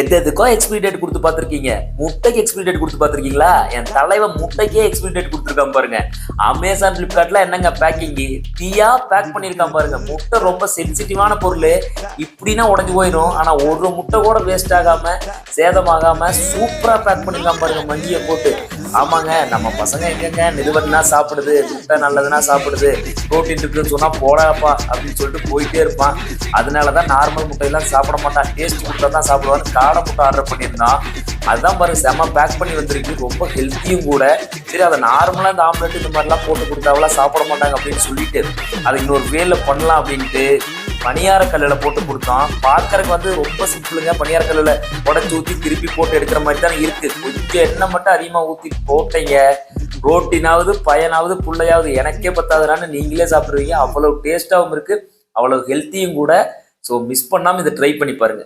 எதுக்கோ expiry date கொடுத்து பார்த்துருக்கீங்க. முட்டைக்கு எக்ஸ்பிரி டேட் கொடுத்து பார்த்துருக்கீங்களா? என் தலைவன் முட்டைக்கே எக்ஸ்பிரி டேட் கொடுத்துருக்கான் பாருங்க. அமேசான் பிளிப்கார்ட்ல என்னங்க பேக்கிங் தீயா பேக் பண்ணியிருக்கான் பாருங்க. முட்டை ரொம்ப சென்சிட்டிவான பொருள், இப்படின்னா உடஞ்சு போயிடும். ஆனா ஒரு முட்டை கூட வேஸ்ட் ஆகாம சேதமாகாம சூப்பரா பேக் பண்ணிருக்கான் பாருங்க மஞ்சியை போட்டு. ஆமாங்க, நம்ம பசங்க எங்கங்க நிறுவனா சாப்பிடுது, முட்டை நல்லதுன்னா சாப்பிடுது, புரோட்டீன் இருக்குன்னு சொன்னா போடாப்பா அப்படின்னு சொல்லிட்டு போயிட்டே இருப்பான். அதனாலதான் நார்மல் முட்டையெல்லாம் சாப்பிட மாட்டான், டேஸ்ட் முட்டை தான் சாப்பிடுவான்னு காடை முட்டை ஆர்டர் பண்ணியிருந்தான். அதுதான் பாருங்க செம்ம பேக் பண்ணி வந்திருக்கு, ரொம்ப ஹெல்த்தியும் கூட. சரி, அதை நார்மலா இந்த ஆம்லெட் இந்த மாதிரிலாம் போட்டு கொடுத்தாவெல்லாம் சாப்பிட மாட்டாங்க அப்படின்னு சொல்லிட்டு அதை இன்னொரு வேல பண்ணலாம் அப்படின்ட்டு பனியார கல்லில் போட்டு கொடுத்தோம். பார்க்கறதுக்கு ரொம்ப சிம்பிளுங்க. பனியார கல்லில் உடச்சி ஊற்றி திருப்பி போட்டு எடுக்கிற மாதிரி தான் இருக்கு. கொஞ்சம் எண்ணெய் மட்டும் அதிகமாக ஊற்றி போட்டீங்க, ரோட்டினாவது பையனாவது பிள்ளையாவது எனக்கே பத்தாதுனான்னு நீங்களே சாப்பிடுவீங்க. அவ்வளவு டேஸ்டாகவும் இருக்கு, அவ்வளவு ஹெல்த்தியும் கூட. ஸோ மிஸ் பண்ணாமல் இதை ட்ரை பண்ணி பாருங்க.